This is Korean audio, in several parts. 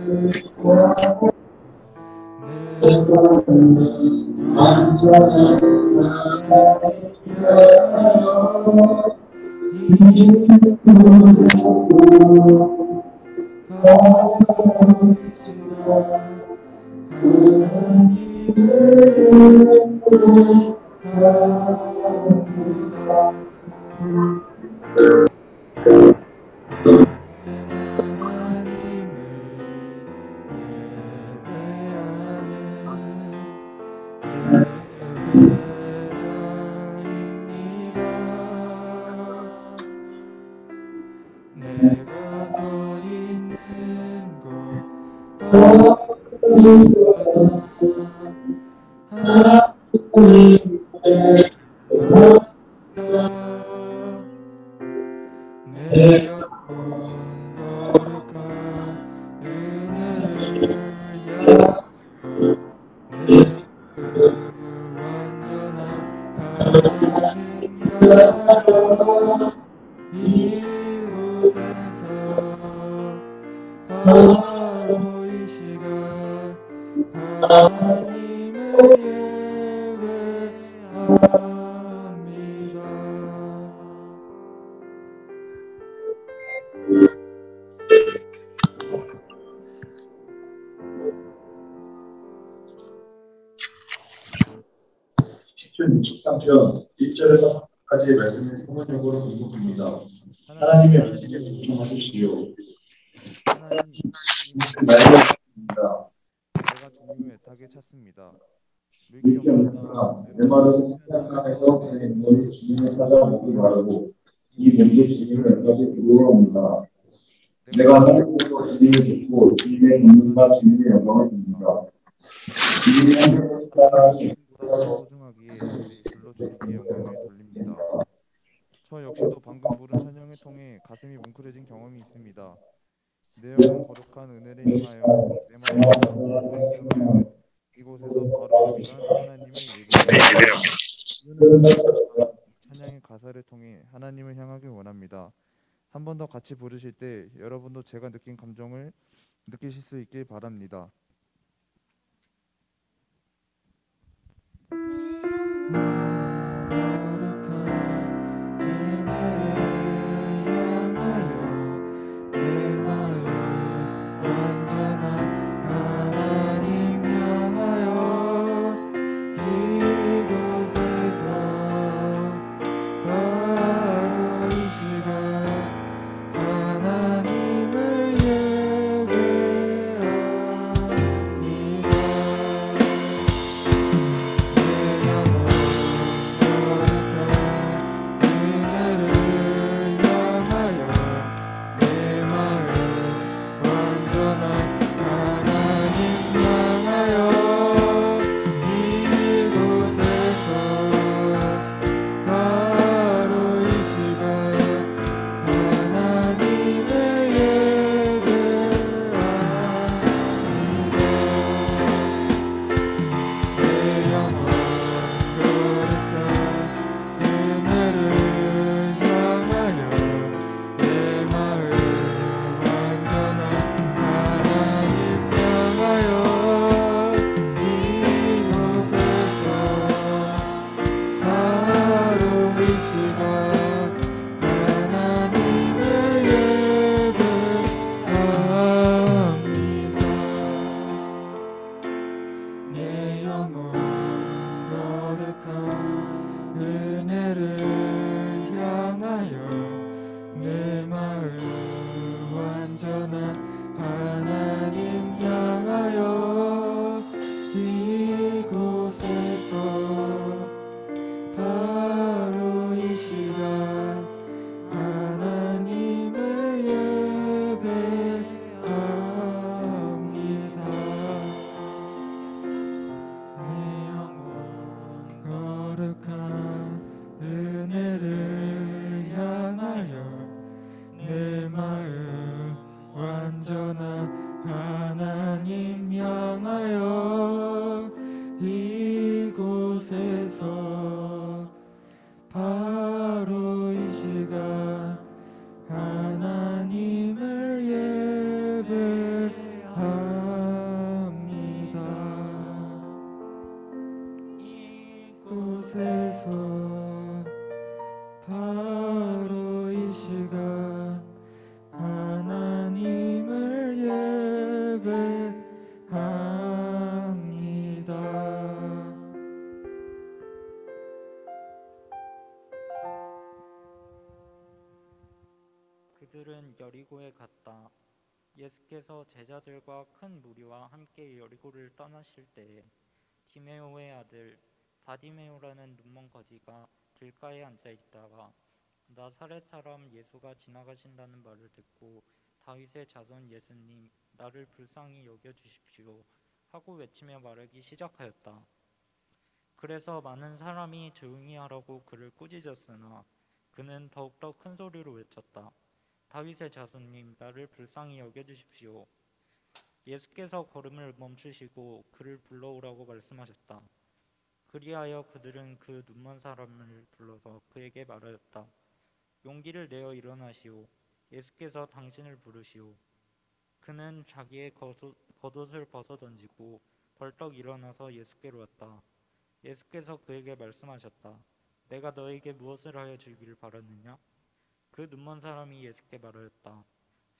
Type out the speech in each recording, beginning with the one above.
내 완전한 향하여 이곳에서 거룩한 하나님을 예배합니다. 내가 서 있는 곳 어디서나 하나님의 합니다. 내 영혼 거룩한 은혜를 향하여 내 완전한 하나님 향하여 이곳에서 바로 이 시간 하나님을 예배합니다. 시편 63편 1절에서 4까지의 말씀을 소문적으로 읽어봅니다. 하나님의 말씀에 집중하십시오. 하나님, 말씀입니다. 내가 종류 애타게 찾습니다. 물기 없다. 메마른 땅에서 내 머리 주님을 찾아보기 바라고 이 몸의 주님을 애타게 부러워합니다. 내가 하나님께서 주님을 듣고 주님의 권능과 주님의 영광을 봅니다. 주님의 하나님의 보다 더 소중하기에 내 입술로 주님께 영광을 돌립니다. 저 역시도 방금 부른 찬양을 통해 가슴이 뭉클해진 경험이 있습니다. 내 영혼 거룩한 은혜를 향하여 내 마음을 향하여 이곳에서 바로 이 시간 하나님을 예배합니다. 이유는 찬양의 가사를 통해 하나님을 향하길 원합니다. 한 번 더 같이 부르실 때 여러분도 제가 느낀 감정을 느끼실 수 있길 바랍니다. 은혜를 향하여 내 그들은 여리고에 갔다. 예수께서 제자들과 큰 무리와 함께 여리고를 떠나실 때에 디메오의 아들 바디메오라는 눈먼 거지가 길가에 앉아 있다가 나사렛 사람 예수가 지나가신다는 말을 듣고 다윗의 자손 예수님, 나를 불쌍히 여겨주십시오 하고 외치며 말하기 시작하였다. 그래서 많은 사람이 조용히 하라고 그를 꾸짖었으나 그는 더욱더 큰 소리로 외쳤다. 다윗의 자손님, 나를 불쌍히 여겨주십시오. 예수께서 걸음을 멈추시고 그를 불러오라고 말씀하셨다. 그리하여 그들은 그 눈먼 사람을 불러서 그에게 말하였다. 용기를 내어 일어나시오. 예수께서 당신을 부르시오. 그는 자기의 겉옷을 벗어던지고 벌떡 일어나서 예수께로 왔다. 예수께서 그에게 말씀하셨다. 내가 너에게 무엇을 하여 주기를 바랐느냐? 그 눈먼 사람이 예수께 말하였다.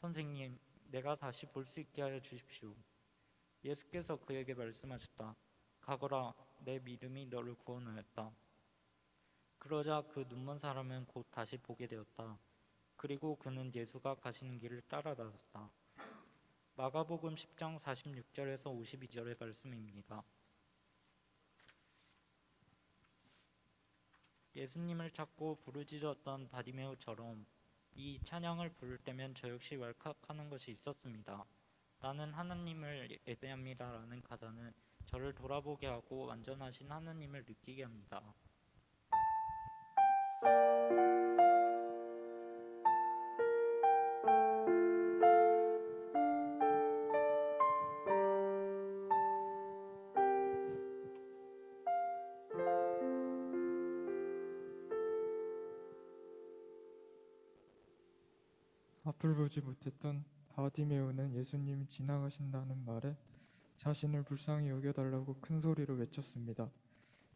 선생님, 내가 다시 볼 수 있게 하여 주십시오. 예수께서 그에게 말씀하셨다. 가거라, 내 믿음이 너를 구원하였다. 그러자 그 눈먼 사람은 곧 다시 보게 되었다. 그리고 그는 예수가 가시는 길을 따라 나섰다. 마가복음 10장 46절에서 52절의 말씀입니다. 예수님을 찾고 부르짖었던 바디메오처럼 이 찬양을 부를 때면 저 역시 왈칵하는 것이 있었습니다. 나는 하나님을 예배합니다라는 가사는 저를 돌아보게 하고 완전하신 하나님을 느끼게 합니다. 앞을 보지 못했던 바디메오는 예수님이 지나가신다는 말에 자신을 불쌍히 여겨달라고 큰 소리로 외쳤습니다.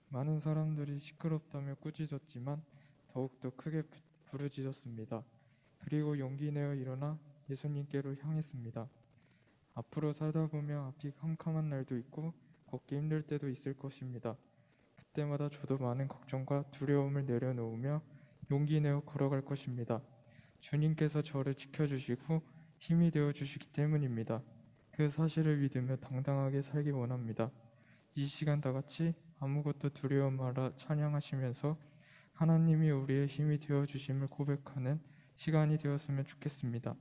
많은 사람들이 시끄럽다며 꾸짖었지만 더욱더 크게 부르짖었습니다. 그리고 용기 내어 일어나 예수님께로 향했습니다. 앞으로 살다 보면 앞이 캄캄한 날도 있고 걷기 힘들 때도 있을 것입니다. 그때마다 저도 많은 걱정과 두려움을 내려놓으며 용기 내어 걸어갈 것입니다. 주님께서 저를 지켜주시고 힘이 되어주시기 때문입니다. 그 사실을 믿으며 당당하게 살기 원합니다. 이 시간 다같이 아무것도 두려워 마라 찬양하시면서 하나님이 우리의 힘이 되어주심을 고백하는 시간이 되었으면 좋겠습니다.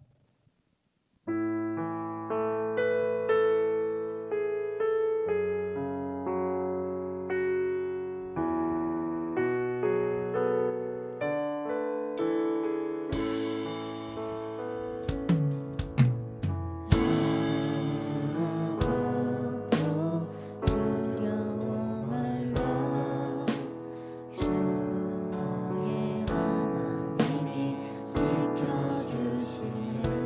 주 너의 하나님이 지켜주시네.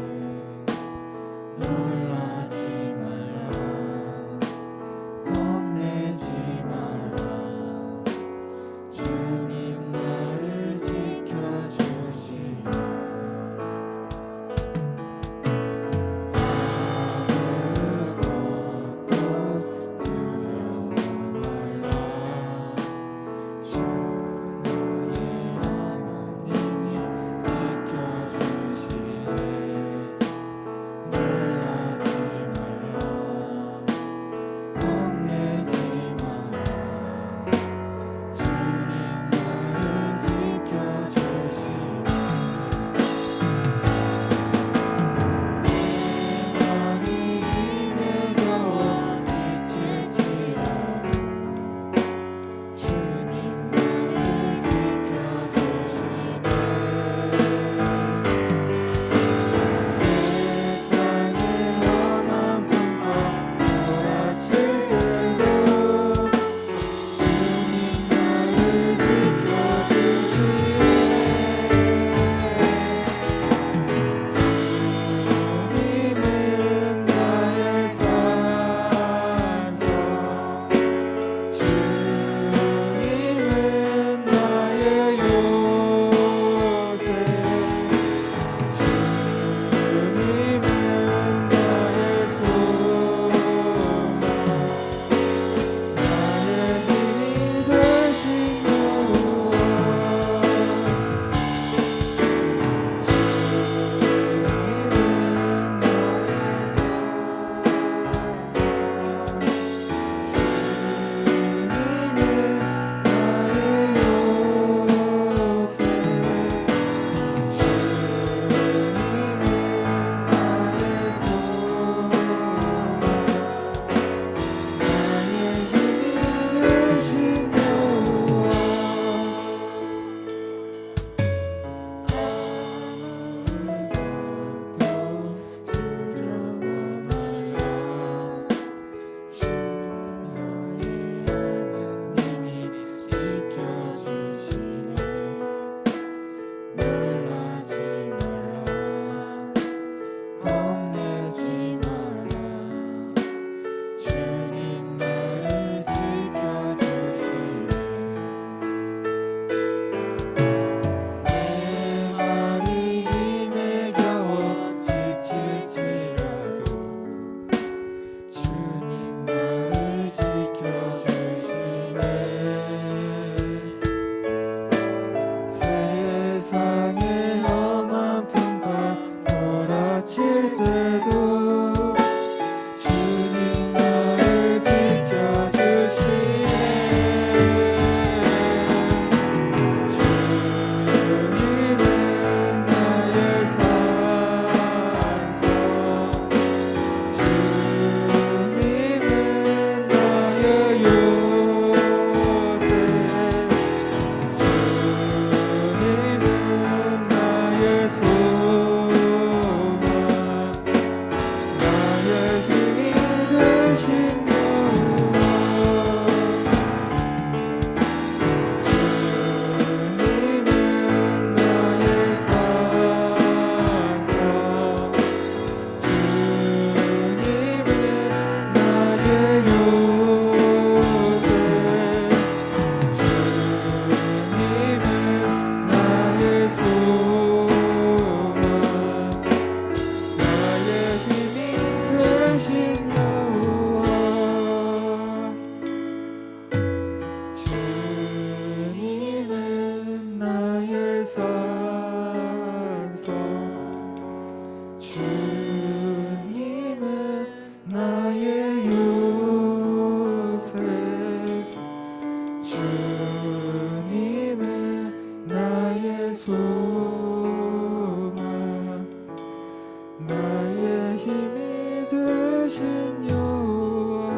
나의 힘이 되신 여호와.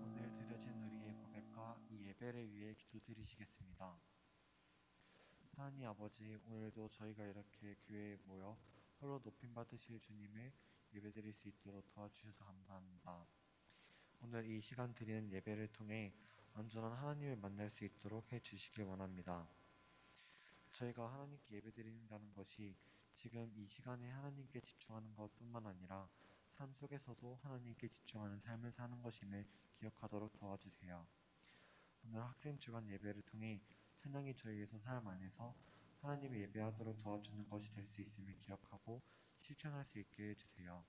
오늘 드려진 우리의 고백과 이 예배를 위해 기도드리시겠습니다. 하나님 아버지, 오늘도 저희가 이렇게 교회에 모여 홀로 높임 받으실 주님을 예배드릴 수 있도록 도와주셔서 감사합니다. 오늘 이 시간 드리는 예배를 통해 온전한 하나님을 만날 수 있도록 해주시길 원합니다. 저희가 하나님께 예배드린다는 것이 지금 이 시간에 하나님께 집중하는 것뿐만 아니라 삶 속에서도 하나님께 집중하는 삶을 사는 것임을 기억하도록 도와주세요. 오늘 학생 주간 예배를 통해 찬양이 저희에서 삶 안에서 하나님을 예배하도록 도와주는 것이 될 수 있음을 기억하고 실천할 수 있게 해주세요.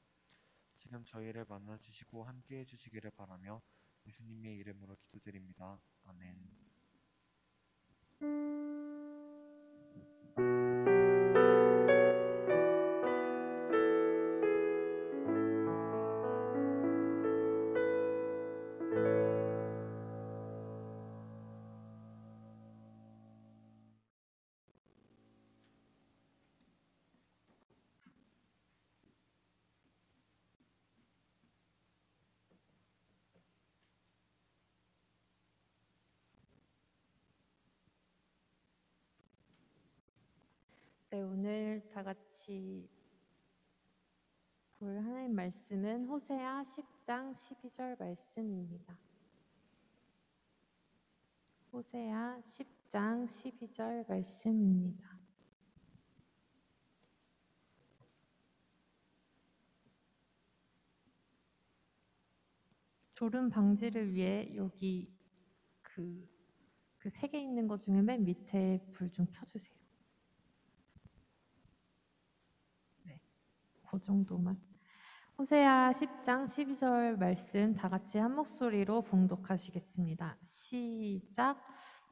지금 저희를 만나주시고 함께 해주시기를 바라며 예수님의 이름으로 기도드립니다. 아멘. 네, 오늘 다 같이 볼 하나님 말씀은 호세아 10장 12절 말씀입니다. 호세아 10장 12절 말씀입니다. 졸음 방지를 위해 여기 그 세 개 있는 것 중에 맨 밑에 불 좀 켜주세요. 네, 그 정도만. 호세아 10장 12절 말씀 다 같이 한 목소리로 봉독하시겠습니다. 시작.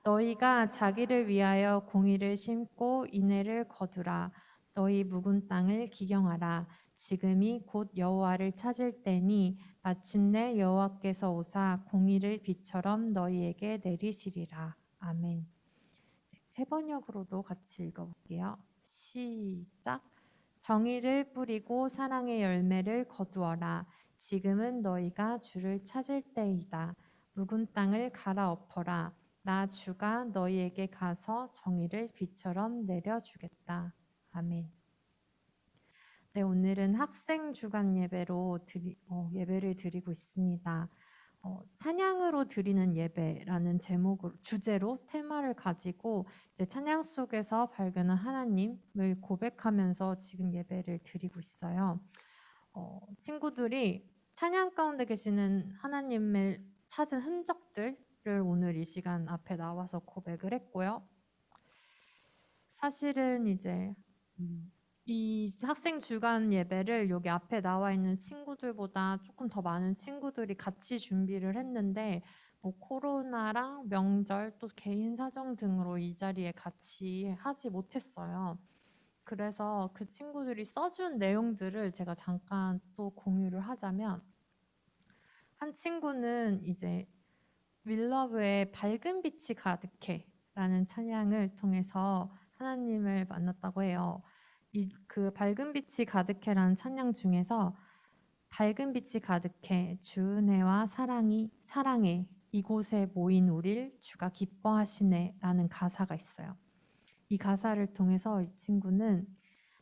너희가 자기를 위하여 공의를 심고 인애를 거두라. 너희 묵은 땅을 기경하라. 지금이 곧 여호와를 찾을 때니 마침내 여호와께서 오사 공의를 비처럼 너희에게 내리시리라. 아멘. 네, 세 번역으로도 같이 읽어볼게요. 시작. 정의를 뿌리고 사랑의 열매를 거두어라. 지금은 너희가 주를 찾을 때이다. 묵은 땅을 갈아엎어라. 나 주가 너희에게 가서 정의를 비처럼 내려주겠다. 아멘. 네, 오늘은 학생 주간 예배로 예배를 드리고 있습니다. 찬양으로 드리는 예배라는 주제로 테마를 가지고 이제 찬양 속에서 발견한 하나님을 고백하면서 지금 예배를 드리고 있어요. 친구들이 찬양 가운데 계시는 하나님을 찾은 흔적들을 오늘 이 시간 앞에 나와서 고백을 했고요. 사실은 이제 이 학생 주간 예배를 여기 앞에 나와 있는 친구들보다 조금 더 많은 친구들이 같이 준비를 했는데 뭐 코로나랑 명절 또 개인 사정 등으로 이 자리에 같이 하지 못했어요. 그래서 그 친구들이 써준 내용들을 제가 잠깐 또 공유를 하자면 한 친구는 이제 윌러브의 밝은 빛이 가득해 라는 찬양을 통해서 하나님을 만났다고 해요. 그 밝은 빛이 가득해라는 찬양 중에서 밝은 빛이 가득해 주 은혜와 사랑해 이곳에 모인 우릴 주가 기뻐하시네 라는 가사가 있어요. 이 가사를 통해서 이 친구는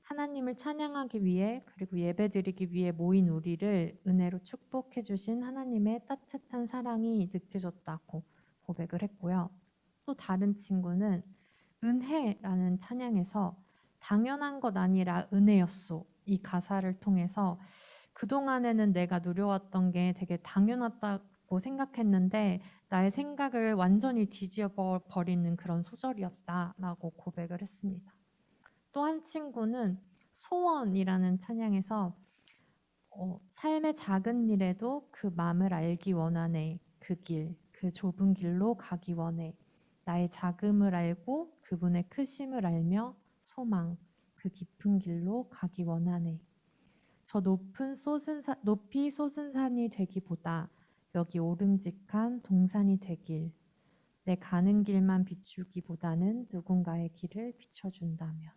하나님을 찬양하기 위해 그리고 예배드리기 위해 모인 우리를 은혜로 축복해 주신 하나님의 따뜻한 사랑이 느껴졌다고 고백을 했고요. 또 다른 친구는 은혜라는 찬양에서 당연한 것 아니라 은혜였소. 이 가사를 통해서 그동안에는 내가 누려왔던 게 되게 당연하다고 생각했는데 나의 생각을 완전히 뒤집어 버리는 그런 소절이었다라고 고백을 했습니다. 또 한 친구는 소원이라는 찬양에서 삶의 작은 일에도 그 마음을 알기 원하네. 그 길, 그 좁은 길로 가기 원해. 나의 작음을 알고 그분의 크심을 알며 소망, 그 깊은 길로 가기 원하네. 저 높이 솟은 산이 되기보다 여기 오름직한 동산이 되길. 내 가는 길만 비추기보다는 누군가의 길을 비춰준다면.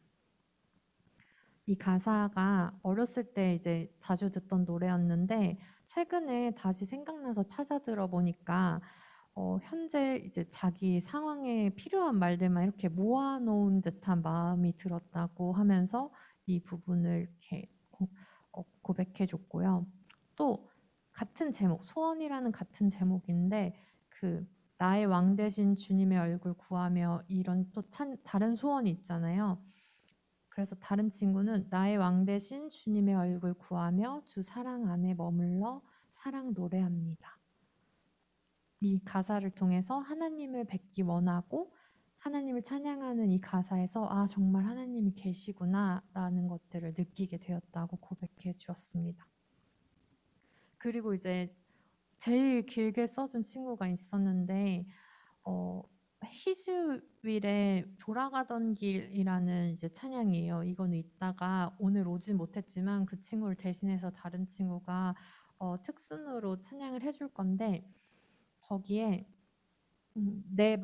이 가사가 어렸을 때 이제 자주 듣던 노래였는데 최근에 다시 생각나서 찾아 들어보니까 현재 이제 자기 상황에 필요한 말들만 이렇게 모아놓은 듯한 마음이 들었다고 하면서 이 부분을 이렇게 고백해줬고요. 또 같은 제목, 소원이라는 같은 제목인데 그 나의 왕 대신 주님의 얼굴 구하며 이런 또 다른 소원이 있잖아요. 그래서 다른 친구는 나의 왕 대신 주님의 얼굴 구하며 주 사랑 안에 머물러 사랑 노래합니다. 이 가사를 통해서 하나님을 뵙기 원하고 하나님을 찬양하는 이 가사에서 아 정말 하나님이 계시구나 라는 것들을 느끼게 되었다고 고백해 주었습니다. 그리고 이제 제일 길게 써준 친구가 있었는데 히즈윌의 돌아가던 길이라는 이제 찬양이에요. 이거는 이따가 오늘 오지 못했지만 그 친구를 대신해서 다른 친구가 특순으로 찬양을 해줄 건데 거기에 내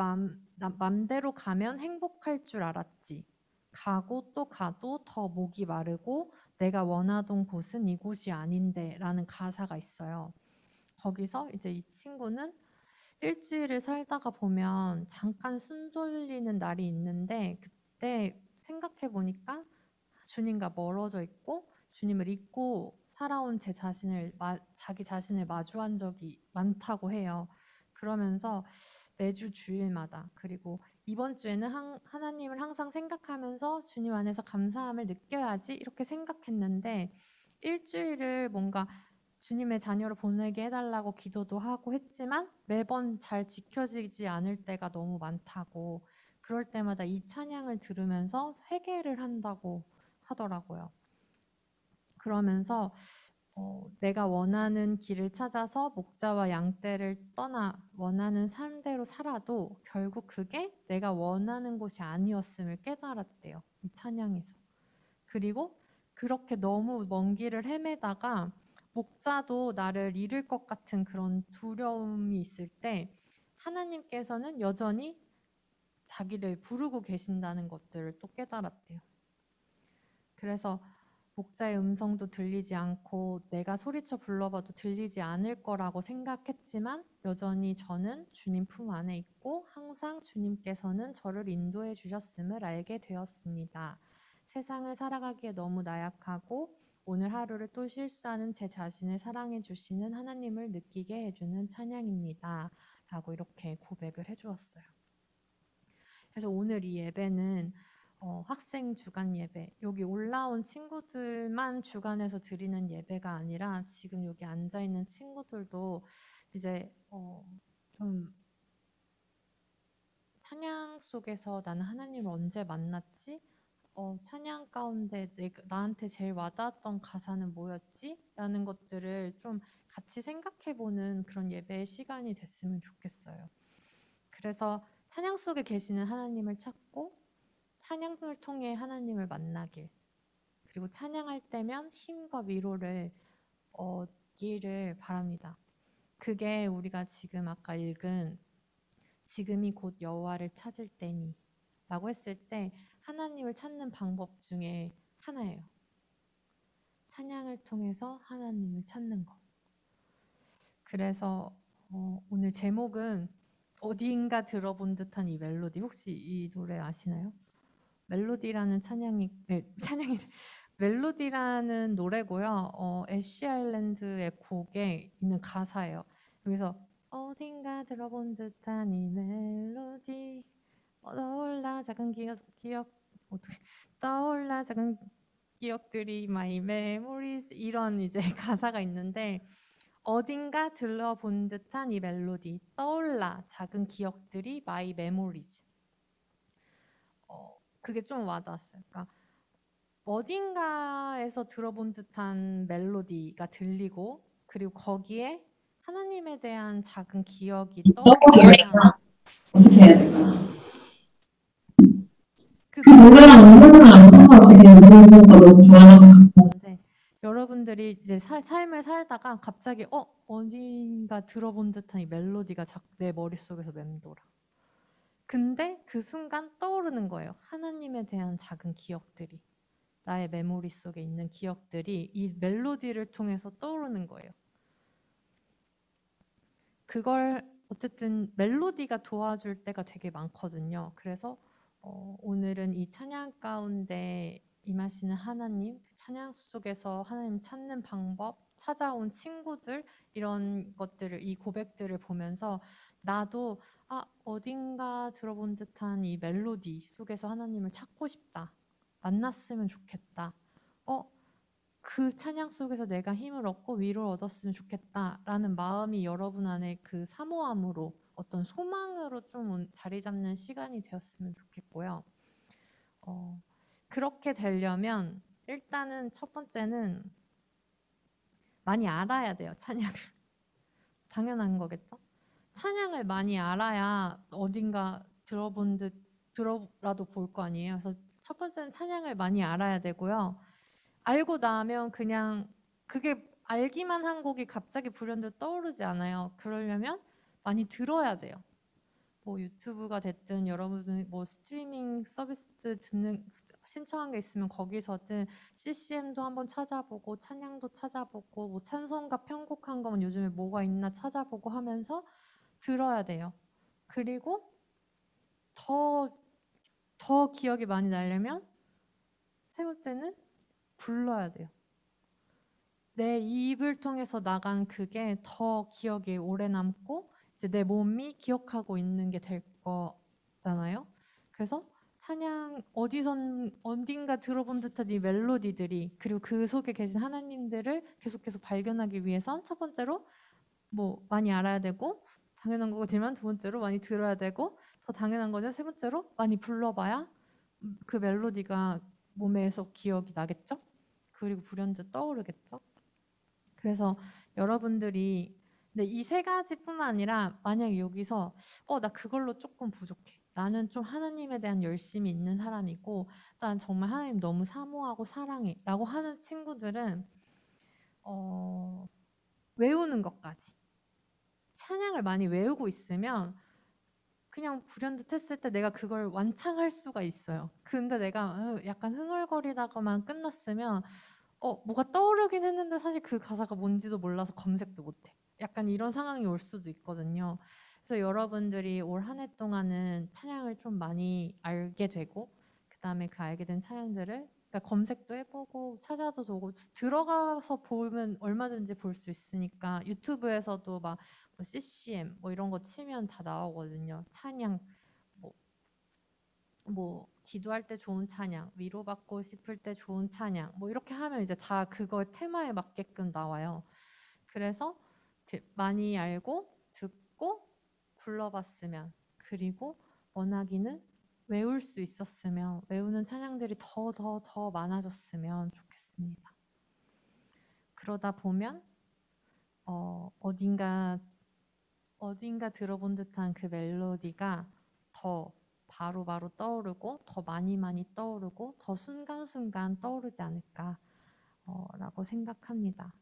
맘대로 가면 행복할 줄 알았지. 가고 또 가도 더 목이 마르고 내가 원하던 곳은 이곳이 아닌데 라는 가사가 있어요. 거기서 이제 이 친구는 일주일을 살다가 보면 잠깐 숨 돌리는 날이 있는데 그때 생각해 보니까 주님과 멀어져 있고 주님을 잊고 살아온 자기 자신을 마주한 적이 많다고 해요. 그러면서 매주 주일마다 그리고 이번 주에는 하나님을 항상 생각하면서 주님 안에서 감사함을 느껴야지 이렇게 생각했는데 일주일을 뭔가 주님의 자녀를 보내게 해달라고 기도도 하고 했지만 매번 잘 지켜지지 않을 때가 너무 많다고 그럴 때마다 이 찬양을 들으면서 회개를 한다고 하더라고요. 그러면서 내가 원하는 길을 찾아서 목자와 양떼를 떠나 원하는 삶대로 살아도 결국 그게 내가 원하는 곳이 아니었음을 깨달았대요. 이 찬양에서. 그리고 그렇게 너무 먼 길을 헤매다가 목자도 나를 잃을 것 같은 그런 두려움이 있을 때 하나님께서는 여전히 자기를 부르고 계신다는 것들을 또 깨달았대요. 그래서 목자의 음성도 들리지 않고 내가 소리쳐 불러봐도 들리지 않을 거라고 생각했지만 여전히 저는 주님 품 안에 있고 항상 주님께서는 저를 인도해 주셨음을 알게 되었습니다. 세상을 살아가기에 너무 나약하고 오늘 하루를 또 실수하는 제 자신을 사랑해 주시는 하나님을 느끼게 해주는 찬양입니다. 라고 이렇게 고백을 해주었어요. 그래서 오늘 이 예배는 학생 주간 예배, 여기 올라온 친구들만 주간에서 드리는 예배가 아니라 지금 여기 앉아있는 친구들도 이제 좀 찬양 속에서 나는 하나님을 언제 만났지? 찬양 가운데 나한테 제일 와닿았던 가사는 뭐였지? 라는 것들을 좀 같이 생각해보는 그런 예배의 시간이 됐으면 좋겠어요. 그래서 찬양 속에 계시는 하나님을 찾고 찬양을 통해 하나님을 만나길 그리고 찬양할 때면 힘과 위로를 얻기를 바랍니다. 그게 우리가 지금 아까 읽은 지금이 곧 여호와를 찾을 때니 라고 했을 때 하나님을 찾는 방법 중에 하나예요. 찬양을 통해서 하나님을 찾는 것. 그래서 오늘 제목은 어디인가 들어본 듯한 이 멜로디. 혹시 이 노래 아시나요? 멜로디라는 멜로디라는 노래고요. 애쉬 아일랜드의 곡에 있는 가사예요. 여기서 어딘가 들어본 듯한 이 멜로디 떠올라 작은 떠올라 작은 기억들이 my memories 이런 이제 가사가 있는데 어딘가 들어본 듯한 이 멜로디 떠올라 작은 기억들이 my memories 그게 좀 와닿았어요. 그러니까 어딘가에서 들어본 듯한 멜로디가 들리고 그리고 거기에 하나님에 대한 작은 기억이 떠오르면 어떻게 해야 될까요? 그 노래랑 음성을 안 상관없이 그냥 부르는 거 너무 좋아서 갖고. 여러분 여러분들이 이제 삶을 살다가 갑자기 어딘가 들어본 듯한 이 멜로디가 자꾸 내 머릿속에서 맴돌아. 근데 그 순간 떠오르는 거예요. 하나님에 대한 작은 기억들이. 나의 메모리 속에 있는 기억들이 이 멜로디를 통해서 떠오르는 거예요. 그걸 어쨌든 멜로디가 도와줄 때가 되게 많거든요. 그래서 오늘은 이 찬양 가운데 임하시는 하나님, 찬양 속에서 하나님 찾는 방법, 찾아온 친구들 이런 것들을 이 고백들을 보면서 나도 어딘가 들어본 듯한 이 멜로디 속에서 하나님을 찾고 싶다. 만났으면 좋겠다. 그 찬양 속에서 내가 힘을 얻고 위로를 얻었으면 좋겠다라는 마음이 여러분 안에 그 사모함으로 어떤 소망으로 좀 자리 잡는 시간이 되었으면 좋겠고요. 그렇게 되려면 일단은 첫 번째는 많이 알아야 돼요, 찬양을. 당연한 거겠죠? 찬양을 많이 알아야 어딘가 들어라도 볼 거 아니에요. 그래서 첫 번째는 찬양을 많이 알아야 되고요. 알고 나면 그냥 그게 알기만 한 곡이 갑자기 불현듯 떠오르지 않아요. 그러려면 많이 들어야 돼요. 뭐 유튜브가 됐든 여러분들 뭐 스트리밍 서비스 신청한 게 있으면 거기서든 CCM도 한번 찾아보고 찬양도 찾아보고 뭐 찬송가 편곡한 거면 요즘에 뭐가 있나 찾아보고 하면서 들어야 돼요. 그리고 더 기억이 많이 나려면 세 번째는 불러야 돼요. 내 입을 통해서 나간 그게 더 기억에 오래 남고 이제 내 몸이 기억하고 있는 게 될 거잖아요. 그래서 찬양 어딘가 들어본 듯한 이 멜로디들이 그리고 그 속에 계신 하나님들을 계속 발견하기 위해선 첫 번째로 뭐 많이 알아야 되고 당연한 거지만 두 번째로 많이 들어야 되고 더 당연한 거죠. 세 번째로 많이 불러봐야 그 멜로디가 몸에서 기억이 나겠죠. 그리고 불현듯 떠오르겠죠. 그래서 여러분들이 근데 이 세 가지뿐만 아니라 만약에 여기서 나 그걸로 조금 부족해. 나는 좀 하나님에 대한 열심이 있는 사람이고 난 정말 하나님 너무 사모하고 사랑해 라고 하는 친구들은 외우는 것까지 찬양을 많이 외우고 있으면 그냥 불현듯 했을 때 내가 그걸 완창할 수가 있어요. 근데 내가 약간 흥얼거리다가만 끝났으면 뭐가 떠오르긴 했는데 사실 그 가사가 뭔지도 몰라서 검색도 못해. 약간 이런 상황이 올 수도 있거든요. 그래서 여러분들이 올 한 해 동안은 찬양을 좀 많이 알게 되고 그 다음에 그 알게 된 찬양들을 그러니까 검색도 해보고 찾아도 보고 들어가서 보면 얼마든지 볼 수 있으니까 유튜브에서도 막 뭐 CCM 뭐 이런 거 치면 다 나오거든요. 찬양 뭐 기도할 때 좋은 찬양, 위로받고 싶을 때 좋은 찬양, 뭐 이렇게 하면 이제 다 그거 테마에 맞게끔 나와요. 그래서 많이 알고 듣고 불러봤으면 그리고 원하기는 외울 수 있었으면 외우는 찬양들이 더 많아졌으면 좋겠습니다. 그러다 보면 어딘가 들어본 듯한 그 멜로디가 더 바로바로 떠오르고 더 많이 떠오르고 더 순간순간 떠오르지 않을까 라고 생각합니다.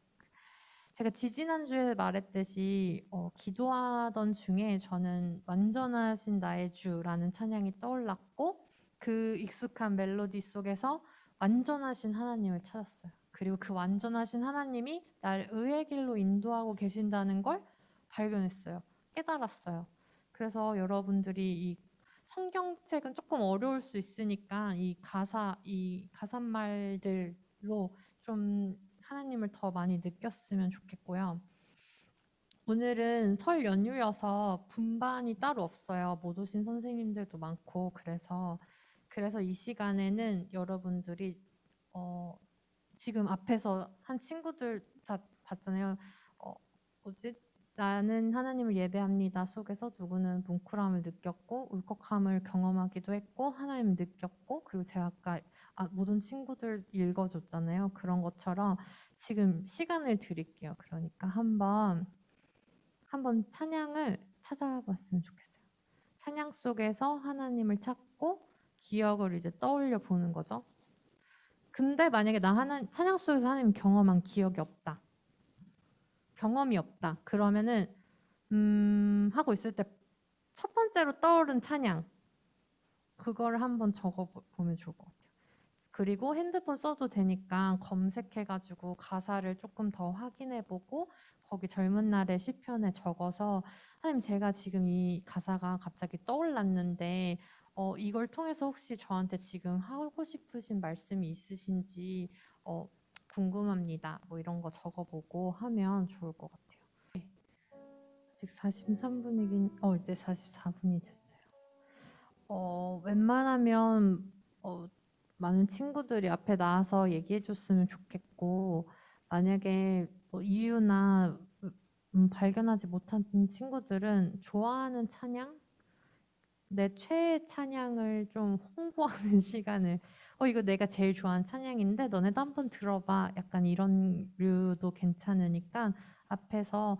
제가 지지난주에 말했듯이 기도하던 중에 저는 완전하신 나의 주라는 찬양이 떠올랐고 그 익숙한 멜로디 속에서 완전하신 하나님을 찾았어요. 그리고 그 완전하신 하나님이 나를 의의 길로 인도하고 계신다는 걸 발견했어요. 깨달았어요. 그래서 여러분들이 이 성경책은 조금 어려울 수 있으니까 이 가사말들로 좀 하나님을 더 많이 느꼈으면 좋겠고요. 오늘은 설 연휴여서 분반이 따로 없어요. 못 오신 선생님들도 많고 그래서 이 시간에는 여러분들이 지금 앞에서 한 친구들 다 봤잖아요. 뭐지? 나는 하나님을 예배합니다 속에서 누구는 뭉클함을 느꼈고 울컥함을 경험하기도 했고 하나님을 느꼈고 그리고 제가 아까 모든 친구들 읽어줬잖아요. 그런 것처럼 지금 시간을 드릴게요. 그러니까 한번 찬양을 찾아봤으면 좋겠어요. 찬양 속에서 하나님을 찾고 기억을 이제 떠올려 보는 거죠. 근데 만약에 나 찬양 속에서 하나님 경험한 기억이 없다. 경험이 없다. 그러면은 하고 있을 때 첫 번째로 떠오른 찬양 그거를 한번 적어 보면 좋을 것 같아요. 그리고 핸드폰 써도 되니까 검색해가지고 가사를 조금 더 확인해보고 거기 젊은 날의 시편에 적어서 하나님 제가 지금 이 가사가 갑자기 떠올랐는데 이걸 통해서 혹시 저한테 지금 하고 싶으신 말씀이 있으신지 궁금합니다. 뭐 이런 거 적어보고 하면 좋을 것 같아요. 네. 아직 43분이긴 이제 44분이 됐어요. 웬만하면 많은 친구들이 앞에 나와서 얘기해 줬으면 좋겠고 만약에 뭐 이유나 발견하지 못한 친구들은 좋아하는 찬양? 내 최애 찬양을 좀 홍보하는 시간을 이거 내가 제일 좋아하는 찬양인데 너네도 한번 들어봐 약간 이런 류도 괜찮으니까 앞에서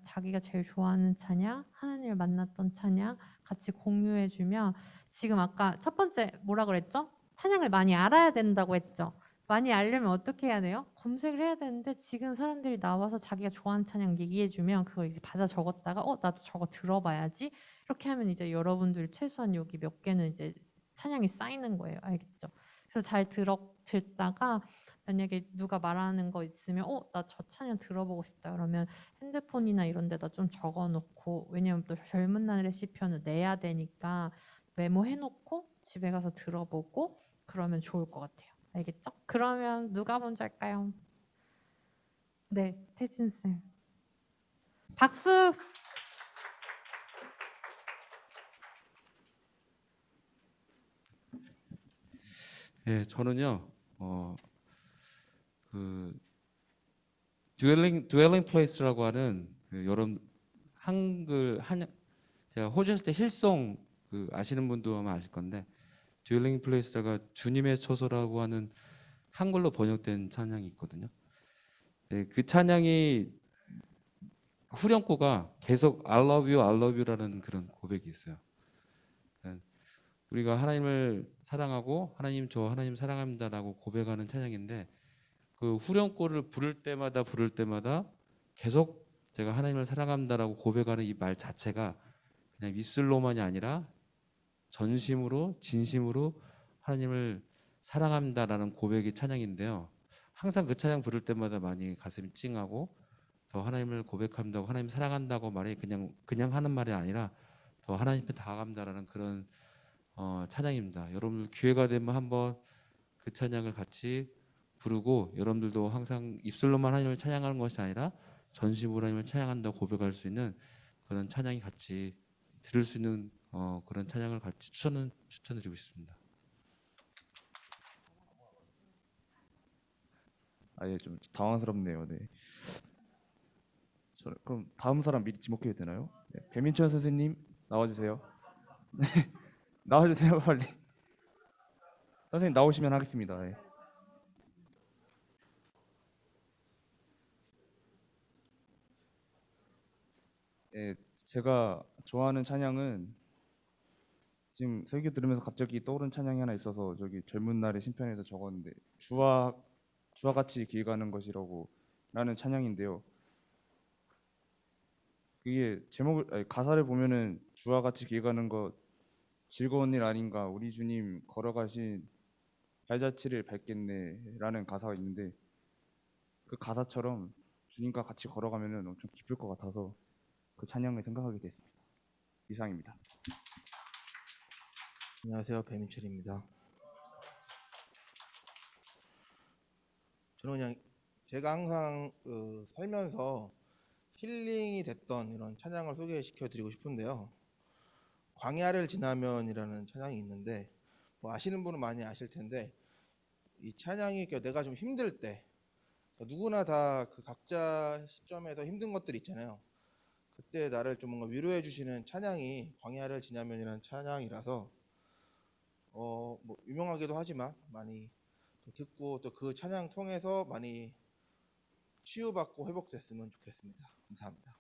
자기가 제일 좋아하는 찬양 하나님을 만났던 찬양 같이 공유해주면 지금 아까 첫 번째 뭐라 그랬죠? 찬양을 많이 알아야 된다고 했죠. 많이 알려면 어떻게 해야 돼요? 검색을 해야 되는데 지금 사람들이 나와서 자기가 좋아하는 찬양 얘기해주면 그거 이렇게 받아 적었다가 나도 저거 들어봐야지 이렇게 하면 이제 여러분들이 최소한 여기 몇 개는 이제 찬양이 쌓이는 거예요. 알겠죠? 그래서 잘 듣다가 만약에 누가 말하는 거 있으면 나 저 찬양 들어보고 싶다 그러면 핸드폰이나 이런 데다 좀 적어 놓고 왜냐면 또 젊은 날의 시편을 내야 되니까 메모해 놓고 집에 가서 들어보고 그러면 좋을 것 같아요. 알겠죠? 그러면 누가 먼저 할까요? 네, 태준 쌤. 박수. 예, 저는요, 그 dwelling place라고 하는 여러분 제가 호주에서 때 힐송 아시는 분도 아마 아실 건데 dwelling place가 주님의 처소라고 하는 한글로 번역된 찬양이 있거든요. 예, 그 찬양이 후렴구가 계속 I love you, I love you라는 그런 고백이 있어요. 우리가 하나님을 사랑하고 하나님 사랑합니다라고 고백하는 찬양인데 그 후렴구를 부를 때마다 계속 제가 하나님을 사랑합니다라고 고백하는 이 말 자체가 그냥 입술로만이 아니라 전심으로 진심으로 하나님을 사랑합니다라는 고백이 찬양인데요. 항상 그 찬양 부를 때마다 많이 가슴이 찡하고 더 하나님을 고백한다고 하나님 사랑한다고 말이 그냥 하는 말이 아니라 더 하나님께 다가갑니다라는 그런 찬양입니다. 여러분들 기회가 되면 한번 그 찬양을 같이 부르고 여러분들도 항상 입술로만 하나님을 찬양하는 것이 아니라 전심으로 하나님을 찬양한다고 고백할 수 있는 그런 찬양이 같이 들을 수 있는 그런 찬양을 같이 추천드리고 싶습니다. 아예 좀 당황스럽네요. 네. 그럼 다음 사람 미리 지목해도 되나요? 네. 배민철 선생님 나와주세요. 네. 나와주세요 빨리. 선생님 나오시면 하겠습니다. 네. 네, 제가 좋아하는 찬양은 지금 설교 들으면서 갑자기 떠오른 찬양이 하나 있어서 저기 젊은 날의 심편에도 적었는데 주와 같이 길 가는 것이라고 라는 찬양인데요. 그게 가사를 보면은 주와 같이 길 가는 것 즐거운 일 아닌가 우리 주님 걸어가신 발자취를 밟겠네라는 가사가 있는데 그 가사처럼 주님과 같이 걸어가면은 엄청 기쁠 것 같아서 그 찬양을 생각하게 됐습니다. 이상입니다. 안녕하세요, 배민철입니다. 저는 그냥 제가 항상 살면서 힐링이 됐던 이런 찬양을 소개시켜 드리고 싶은데요. 광야를 지나면이라는 찬양이 있는데 뭐 아시는 분은 많이 아실 텐데 이 찬양이 내가 좀 힘들 때 누구나 다 그 각자 시점에서 힘든 것들이 있잖아요. 그때 나를 좀 뭔가 위로해 주시는 찬양이 광야를 지나면이라는 찬양이라서 뭐 유명하기도 하지만 많이 듣고 또 그 찬양 통해서 많이 치유받고 회복됐으면 좋겠습니다. 감사합니다.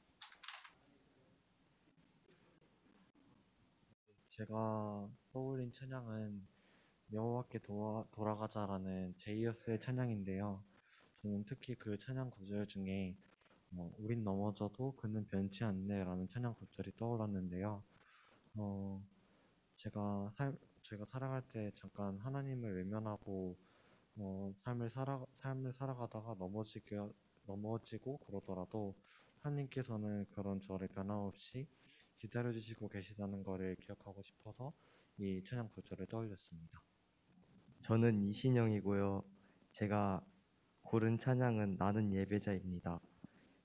제가 떠올린 찬양은 여호와께 돌아가자라는 제이어스의 찬양인데요. 저는 특히 그 찬양 구절 중에 우린 넘어져도 그는 변치 않네라는 찬양 구절이 떠올랐는데요. 어, 제가 살아갈 때 잠깐 하나님을 외면하고 삶을 살아가다가 넘어지고 그러더라도 하나님께서는 그런 저를 변함없이 기다려주시고 계시다는 것을 기억하고 싶어서 이 찬양 구절을 떠올렸습니다. 저는 이신영이고요. 제가 고른 찬양은 나는 예배자입니다.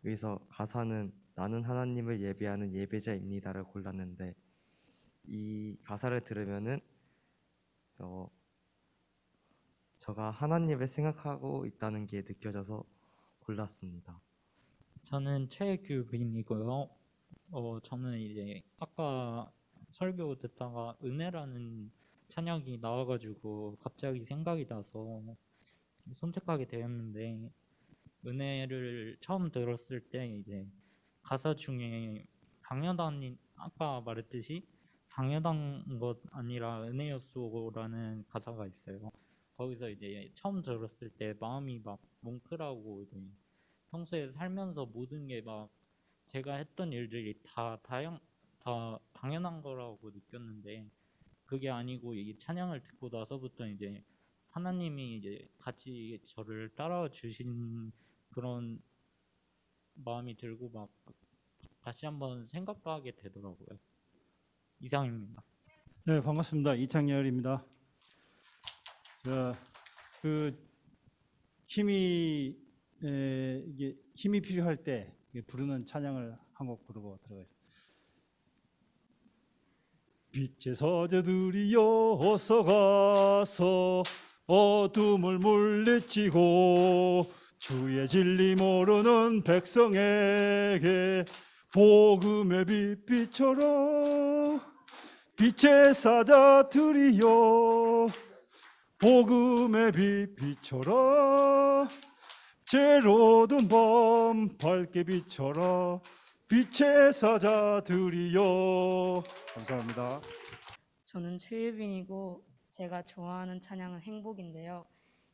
여기서 가사는 나는 하나님을 예배하는 예배자입니다를 골랐는데 이 가사를 들으면은 제가 하나님을 생각하고 있다는 게 느껴져서 골랐습니다. 저는 최규빈이고요. 저는 이제 아까 설교 듣다가 은혜라는 찬양이 나와가지고 갑자기 생각이 나서 선택하게 되었는데, 은혜를 처음 들었을 때 이제 가사 중에 당연한, 아까 말했듯이 당연한 것 아니라 은혜였소라는 가사가 있어요. 거기서 이제 처음 들었을 때 마음이 막 뭉클하고, 이제 평소에 살면서 모든 게 막 제가 했던 일들이 다 당연한 거라고 느꼈는데, 그게 아니고 이 찬양을 듣고 나서부터 이제 하나님이 이제 같이 저를 따라와 주신 그런 마음이 들고 막 다시 한번 생각도 하게 되더라고요. 이상입니다. 네, 반갑습니다. 이창열입니다. 그 이게 힘이 필요할 때 부르는 찬양을 한 곡 부르고 들어가겠습니다. 빛의 사자들이여 어서 가서 어둠을 물리치고 주의 진리 모르는 백성에게 복음의 빛 비춰라. 빛의 사자들이여 복음의 빛 비춰라. 죄로든 밤 밝게 비춰라. 빛의 사자들이여. 감사합니다. 저는 최유빈이고 제가 좋아하는 찬양은 행복인데요.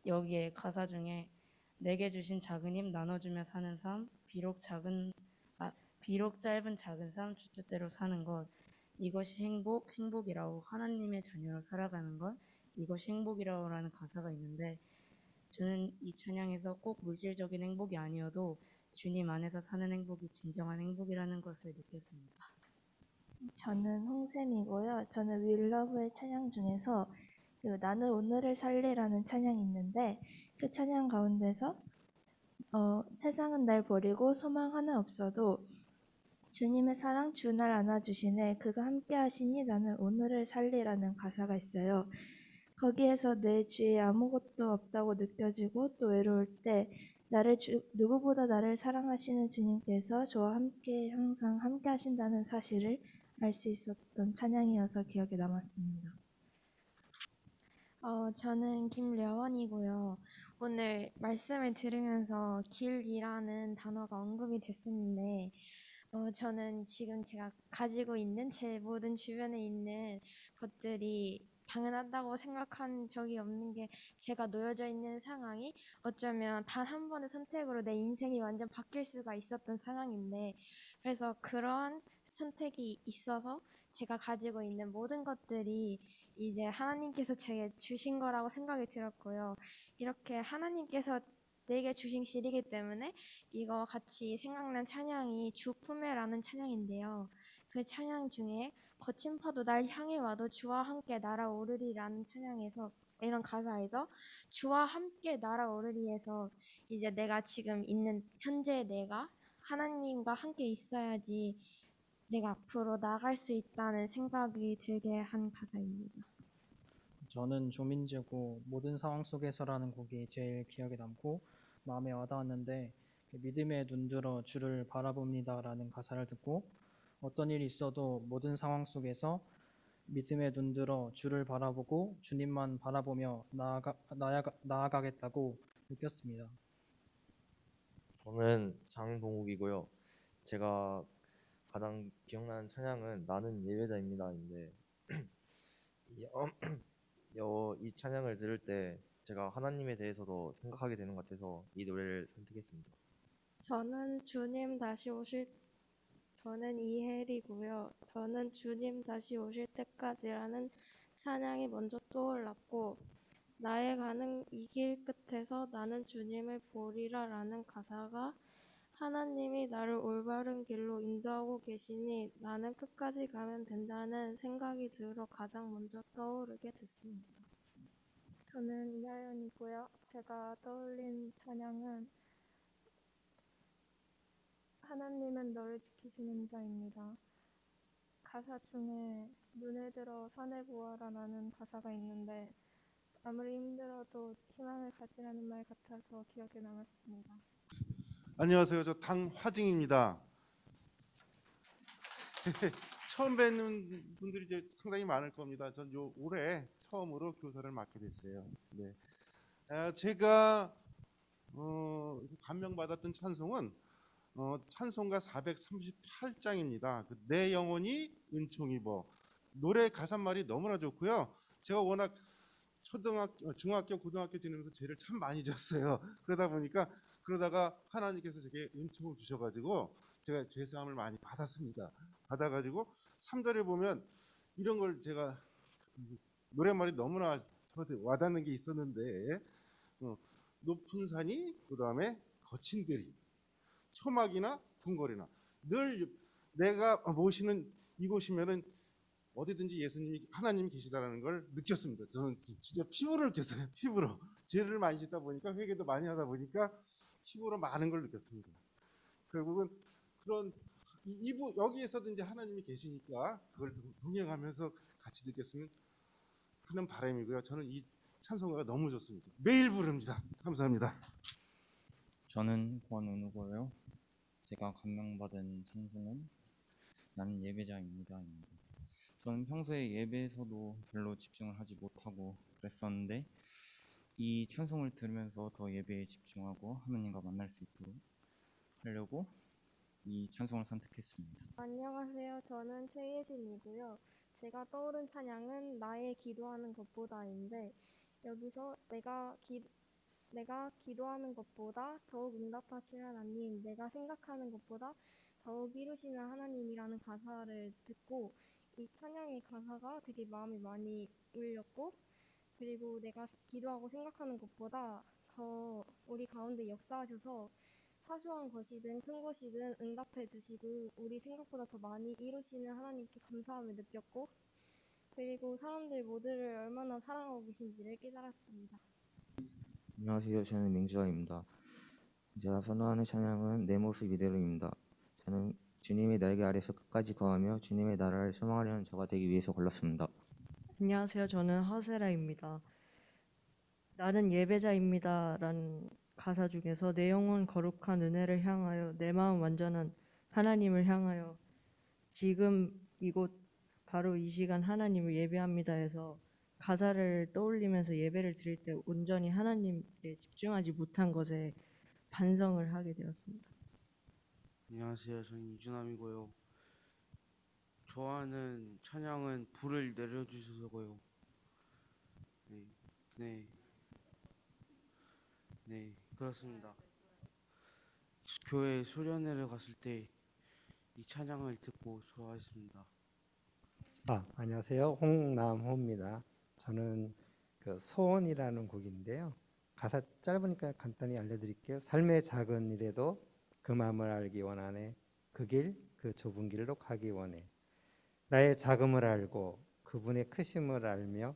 여기에 가사 중에 내게 주신 작은 힘 나눠주며 사는 삶, 비록 짧은 작은 삶 주 뜻대로 사는 것, 이것이 행복이라고 하나님의 자녀로 살아가는 것, 이것이 행복이라고라는 가사가 있는데, 저는 이 찬양에서 꼭 물질적인 행복이 아니어도 주님 안에서 사는 행복이 진정한 행복이라는 것을 느꼈습니다. 저는 홍샘이고요. 저는 윌러브의 찬양 중에서 나는 오늘을 살리라는 찬양이 있는데 그 찬양 가운데서 세상은 날 버리고 소망 하나 없어도 주님의 사랑 주 날 안아주시네 그가 함께 하시니 나는 오늘을 살리라는 가사가 있어요. 거기에서 내 주위에 아무것도 없다고 느껴지고 또 외로울 때 누구보다 나를 사랑하시는 주님께서 저와 함께 항상 함께 하신다는 사실을 알 수 있었던 찬양이어서 기억에 남았습니다. 저는 김려원이고요. 오늘 말씀을 들으면서 길이라는 단어가 언급이 됐었는데 저는 지금 제가 가지고 있는 제 모든 주변에 있는 것들이 당연하다고 생각한 적이 없는 게 제가 놓여져 있는 상황이 어쩌면 단 한 번의 선택으로 내 인생이 완전 바뀔 수가 있었던 상황인데, 그래서 그런 선택이 있어서 제가 가지고 있는 모든 것들이 이제 하나님께서 제게 주신 거라고 생각이 들었고요. 이렇게 하나님께서 내게 주신 길이기 때문에 이거 같이 생각난 찬양이 주 품에라는 찬양인데요. 그 찬양 중에 거친 파도 날 향해 와도 주와 함께 날아오르리라는 찬양에서 이런 가사에서 주와 함께 날아오르리에서 이제 내가 지금 있는 현재 내가 하나님과 함께 있어야지 내가 앞으로 나아갈 수 있다는 생각이 들게 한 가사입니다. 저는 조민재고 모든 상황 속에서라는 곡이 제일 기억에 남고 마음에 와닿았는데, 믿음에 눈들어 주를 바라봅니다라는 가사를 듣고 어떤 일이 있어도 모든 상황 속에서 믿음에 눈들어 주를 바라보고 주님만 바라보며 나아가겠다고 느꼈습니다. 저는 장동욱이고요. 제가 가장 기억나는 찬양은 나는 예배자입니다인데 이 찬양을 들을 때 제가 하나님에 대해서도 생각하게 되는 것 같아서 이 노래를 선택했습니다. 저는 이혜리고요. 저는 주님 다시 오실 때까지라는 찬양이 먼저 떠올랐고, 나의 가는 이 길 끝에서 나는 주님을 보리라라는 가사가 하나님이 나를 올바른 길로 인도하고 계시니 나는 끝까지 가면 된다는 생각이 들어 가장 먼저 떠오르게 됐습니다. 저는 이하연이고요. 제가 떠올린 찬양은 하나님은 너를 지키시는 자입니다. 가사 중에 눈을 들어 산을 보아라라는 가사가 있는데 아무리 힘들어도 희망을 가지라는 말 같아서 기억에 남았습니다. 안녕하세요. 저 당화증입니다. 처음 뵙는 분들이 이제 상당히 많을 겁니다. 전 올해 처음으로 교사를 맡게 됐어요. 네. 제가 감명받았던 찬송은 찬송가 438장입니다. 내 영혼이 은총 입어. 노래 가사말이 너무나 좋고요. 제가 워낙 중학교, 고등학교 지내면서 죄를 참 많이 졌어요. 그러다가 하나님께서 제게 은총을 주셔가지고 제가 죄사함을 많이 받았습니다. 받아가지고 3절에 보면 이런 걸 제가 노랫말이 너무나 와닿는 게 있었는데 높은 산이 그 다음에 거친 들이 초막이나 궁궐이나 늘 내가 모시는 이곳이면은 어디든지 예수님이 하나님이 계시다라는 걸 느꼈습니다. 저는 진짜 피부로 느꼈어요. 피부로 죄를 많이 짓다 보니까 회개도 많이 하다 보니까 피부로 많은 걸 느꼈습니다. 결국은 그런 여기에서도 이제 하나님이 계시니까 그걸 동행하면서 같이 느꼈으면 하는 바람이고요. 저는 이 찬송가가 너무 좋습니다. 매일 부릅니다. 감사합니다. 저는 권은우고요. 제가 감명받은 찬송은 나는 예배자입니다. 저는 평소에 예배에서도 별로 집중을 하지 못하고 그랬었는데 이 찬송을 들으면서 더 예배에 집중하고 하나님과 만날 수 있도록 하려고 이 찬송을 선택했습니다. 안녕하세요. 저는 최예진이고요. 제가 떠오른 찬양은 나의 기도하는 것보다인데 여기서 내가 기도하는 것보다 더욱 응답하시는 하나님, 내가 생각하는 것보다 더욱 이루시는 하나님이라는 가사를 듣고 이 찬양의 가사가 되게 마음에 많이 울렸고, 그리고 내가 기도하고 생각하는 것보다 더 우리 가운데 역사하셔서 사소한 것이든 큰 것이든 응답해 주시고 우리 생각보다 더 많이 이루시는 하나님께 감사함을 느꼈고, 그리고 사람들 모두를 얼마나 사랑하고 계신지를 깨달았습니다. 안녕하세요. 저는 민주아입니다. 제가 선호하는 찬양은 내 모습 이대로입니다. 저는 주님의 날개 아래서 끝까지 거하며 주님의 나라를 소망하려는 저가 되기 위해서 골랐습니다. 안녕하세요. 저는 하세라입니다. 나는 예배자입니다. 라는 가사 중에서 내 영혼 거룩한 은혜를 향하여 내 마음 완전한 하나님을 향하여 지금 이곳 바로 이 시간 하나님을 예배합니다 해서 가사를 떠올리면서 예배를 드릴 때 온전히 하나님께 집중하지 못한 것에 반성을 하게 되었습니다. 안녕하세요. 저는 이준함이고요. 좋아하는 찬양은 불을 내려주셔서고요. 네, 그렇습니다. 교회 수련회를 갔을 때 이 찬양을 듣고 좋아했습니다. 안녕하세요. 홍남호입니다. 저는 그 소원이라는 곡인데요. 가사 짧으니까 간단히 알려드릴게요. 삶의 작은 일에도 그 마음을 알기 원하네. 그 길, 그 좁은 길로 가기 원해. 나의 작음을 알고 그분의 크심을 알며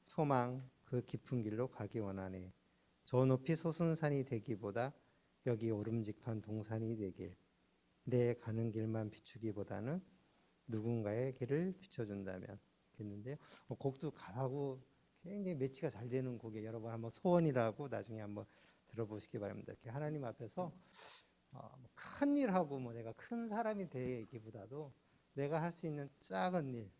소망 그 깊은 길로 가기 원하네. 저 높이 솟은 산이 되기보다 여기 오름직한 동산이 되길. 내 가는 길만 비추기보다는 누군가의 길을 비춰준다면 했는데요. 곡도 가사하고 굉장히 매치가 잘 되는 곡에 여러분 한번 소원이라고 나중에 한번 들어보시기 바랍니다. 이렇게 하나님 앞에서 큰 일하고 내가 큰 사람이 되기보다도 내가 할 수 있는 작은 일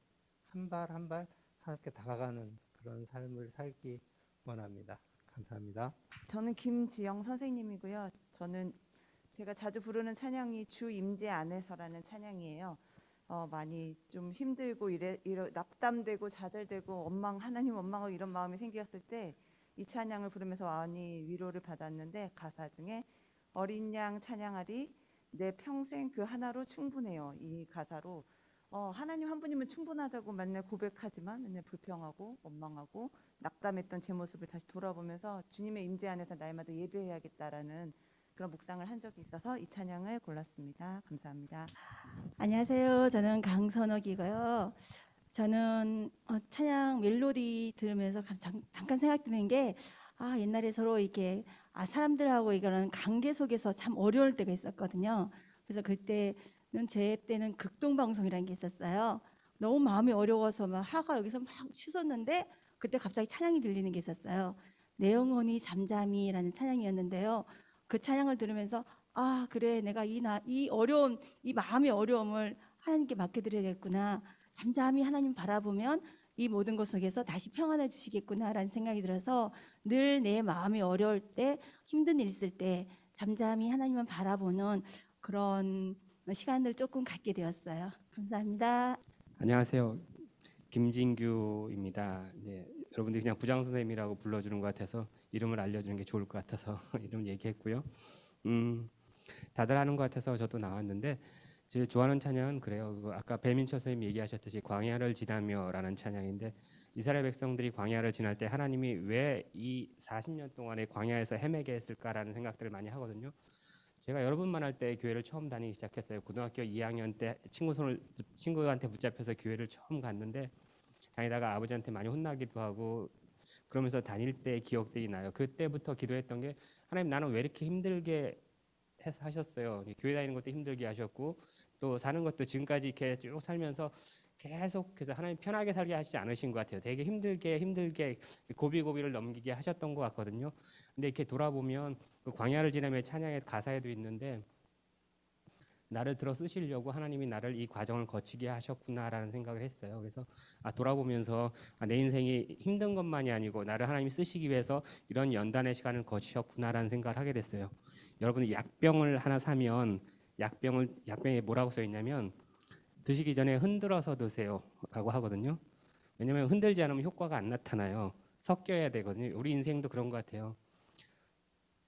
한 발 한 발 하나님께 다가가는 그런 삶을 살기 원합니다. 감사합니다. 저는 김지영 선생님이고요. 저는 제가 자주 부르는 찬양이 주 임재 안에서라는 찬양이에요. 많이 좀 힘들고 낙담되고 좌절되고 하나님 원망하고 이런 마음이 생겼을 때 이 찬양을 부르면서 많이 위로를 받았는데, 가사 중에 어린 양 찬양하리 내 평생 그 하나로 충분해요. 이 가사로 하나님 한 분이면 충분하다고 맨날 고백하지만 맨날 불평하고 원망하고 낙담했던 제 모습을 다시 돌아보면서 주님의 임재 안에서 날마다 예배해야겠다라는 그런 묵상을 한 적이 있어서 이 찬양을 골랐습니다. 감사합니다. 안녕하세요. 저는 강선옥이고요. 저는 찬양 멜로디 들으면서 잠깐 생각드는 게 옛날에 서로 이렇게 사람들하고 이거는 관계 속에서 참 어려울 때가 있었거든요. 그래서 그때는 제 때는 극동방송이라는 게 있었어요. 너무 마음이 어려워서 막 화가 여기서 막 치솟는데 그때 갑자기 찬양이 들리는 게 있었어요. 내 영혼이 잠잠히라는 찬양이었는데요. 그 찬양을 들으면서 그래, 내가 이 어려움, 이 마음의 어려움을 하나님께 맡겨드려야겠구나. 잠잠히 하나님 바라보면 이 모든 것 속에서 다시 평안해 주시겠구나라는 생각이 들어서 늘 내 마음이 어려울 때, 힘든 일 있을 때 잠잠히 하나님만 바라보는 그런 시간을 조금 갖게 되었어요. 감사합니다. 안녕하세요. 김진규입니다. 여러분들이 그냥 부장 선생님이라고 불러주는 것 같아서 이름을 알려주는 게 좋을 것 같아서 이름 얘기했고요. 다들 아는 것 같아서 저도 나왔는데, 제가 좋아하는 찬양은 그래요. 아까 배민철 선생님 얘기하셨듯이 광야를 지나며라는 찬양인데, 이스라엘 백성들이 광야를 지날 때 하나님이 왜 이 40년 동안에 광야에서 헤매게 했을까라는 생각들을 많이 하거든요. 제가 여러 분 만날 때 교회를 처음 다니기 시작했어요. 고등학교 2학년 때 친구한테 붙잡혀서 교회를 처음 갔는데, 다니다가 아버지한테 많이 혼나기도 하고 그러면서 다닐 때 기억들이 나요. 그때부터 기도했던 게, 하나님 나는 왜 이렇게 힘들게 하셨어요. 교회 다니는 것도 힘들게 하셨고 또 사는 것도 지금까지 이렇게 쭉 살면서 계속해서 하나님 편하게 살게 하시지 않으신 것 같아요. 되게 힘들게 고비고비를 넘기게 하셨던 것 같거든요. 근데 이렇게 돌아보면 그 광야를 지나며 찬양의 가사에도 있는데, 나를 들어 쓰시려고 하나님이 나를 이 과정을 거치게 하셨구나라는 생각을 했어요. 그래서 돌아보면서 내 인생이 힘든 것만이 아니고 나를 하나님이 쓰시기 위해서 이런 연단의 시간을 거치셨구나라는 생각을 하게 됐어요. 여러분이 약병을 하나 사면 약병에 뭐라고 써 있냐면, 드시기 전에 흔들어서 드세요라고 하거든요. 왜냐하면 흔들지 않으면 효과가 안 나타나요. 섞여야 되거든요. 우리 인생도 그런 것 같아요.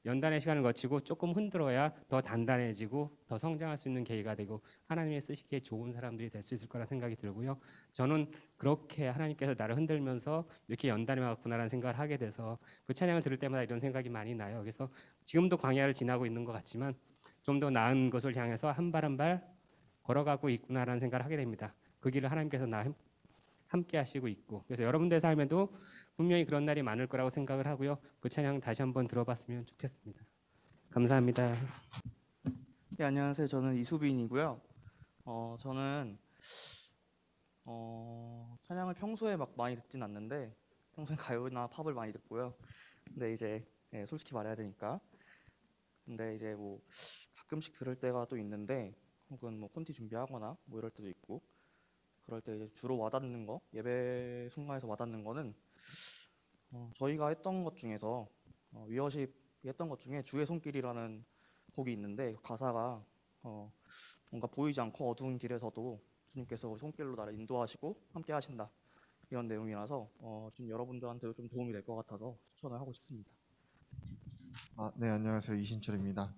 연단의 시간을 거치고 조금 흔들어야 더 단단해지고 더 성장할 수 있는 계기가 되고 하나님의 쓰시기에 좋은 사람들이 될 수 있을 거라 생각이 들고요. 저는 그렇게 하나님께서 나를 흔들면서 이렇게 연단해 왔구나라는 생각을 하게 돼서 그 찬양을 들을 때마다 이런 생각이 많이 나요. 그래서 지금도 광야를 지나고 있는 것 같지만 좀 더 나은 것을 향해서 한 발 한 발 걸어가고 있구나라는 생각을 하게 됩니다. 그 길을 하나님께서 함께 하시고 있고, 그래서 여러분들의 삶에도 분명히 그런 날이 많을 거라고 생각을 하고요. 그 찬양 다시 한번 들어봤으면 좋겠습니다. 감사합니다. 네, 안녕하세요. 저는 이수빈이고요. 저는 찬양을 평소에 막 많이 듣진 않는데, 평소에 가요나 팝을 많이 듣고요. 근데 이제 솔직히 말해야 되니까. 근데 이제 뭐 가끔씩 들을 때가 또 있는데, 혹은 뭐 콘티 준비하거나 뭐 이럴 때도 있고, 그럴 때 이제 주로 와닿는 거, 예배 순간에서 와닿는 거는 저희가 했던 것 중에서 위어십 했던 것 중에 주의 손길이라는 곡이 있는데, 그 가사가 뭔가 보이지 않고 어두운 길에서도 주님께서 손길로 나를 인도하시고 함께 하신다, 이런 내용이라서 좀 여러분들한테도 좀 도움이 될 것 같아서 추천을 하고 싶습니다. 네, 안녕하세요. 이신철입니다.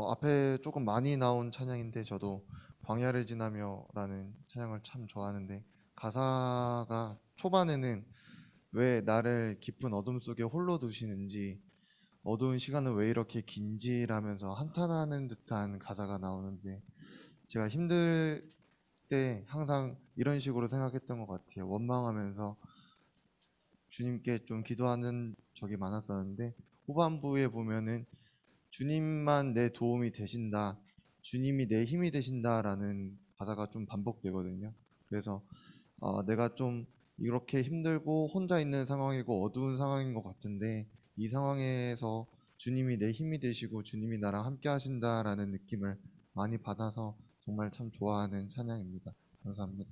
앞에 조금 많이 나온 찬양인데, 저도 광야를 지나며라는 찬양을 참 좋아하는데, 가사가 초반에는 왜 나를 깊은 어둠 속에 홀로 두시는지, 어두운 시간은 왜 이렇게 긴지라면서 한탄하는 듯한 가사가 나오는데, 제가 힘들 때 항상 이런 식으로 생각했던 것 같아요. 원망하면서 주님께 좀 기도하는 적이 많았었는데, 후반부에 보면은 주님만 내 도움이 되신다, 주님이 내 힘이 되신다라는 가사가 좀 반복되거든요. 그래서 내가 좀 이렇게 힘들고 혼자 있는 상황이고 어두운 상황인 것 같은데, 이 상황에서 주님이 내 힘이 되시고 주님이 나랑 함께 하신다라는 느낌을 많이 받아서 정말 참 좋아하는 찬양입니다. 감사합니다.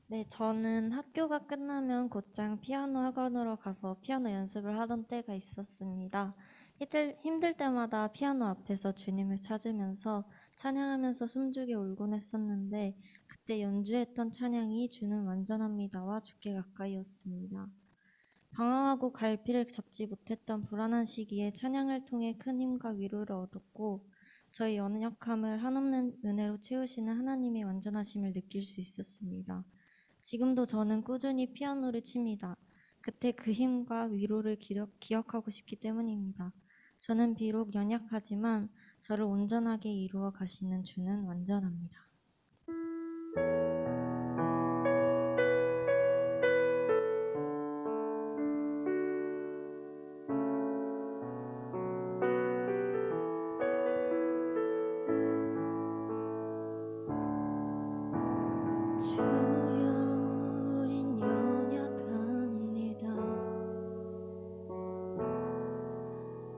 네, 저는 학교가 끝나면 곧장 피아노 학원으로 가서 피아노 연습을 하던 때가 있었습니다. 힘들 때마다 피아노 앞에서 주님을 찾으면서 찬양하면서 숨죽여 울곤 했었는데 그때 연주했던 찬양이 주는 완전합니다와 주께 가까이였습니다. 방황하고 갈피를 잡지 못했던 불안한 시기에 찬양을 통해 큰 힘과 위로를 얻었고 저의 연약함을 한없는 은혜로 채우시는 하나님의 완전하심을 느낄 수 있었습니다. 지금도 저는 꾸준히 피아노를 칩니다. 그때 그 힘과 위로를 기억하고 싶기 때문입니다. 저는 비록 연약하지만 저를 온전하게 이루어 가시는 주는 완전합니다. 주여 우린 연약합니다.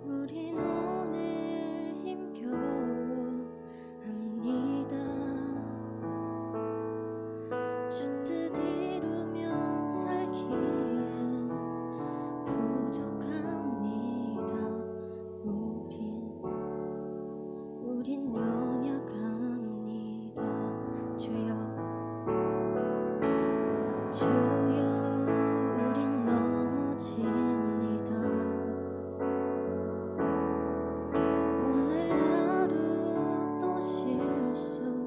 우린 오늘 힘겨워 합니다. 주 뜻 이루며 살기엔 부족합니다. 우린 연약합니다. 주여 우린 넘어집니다. 오늘 하루 또 실수합니다.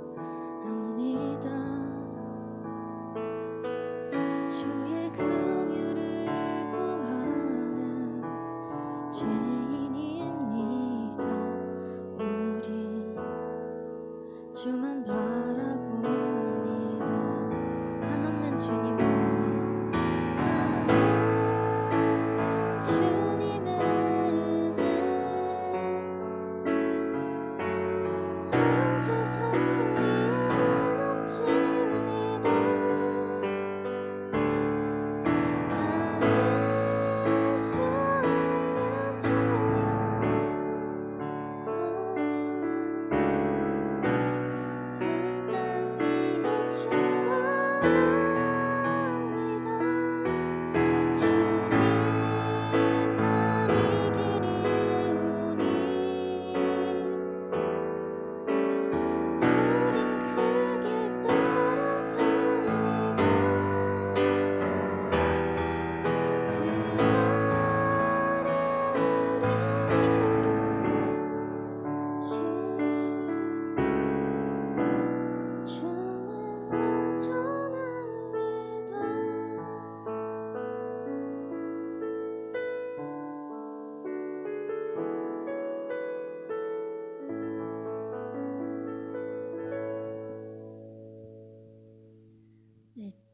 주의 긍휼을 구하는 죄인입니다. 우린 주만 바라봅니다. 한없는 주님의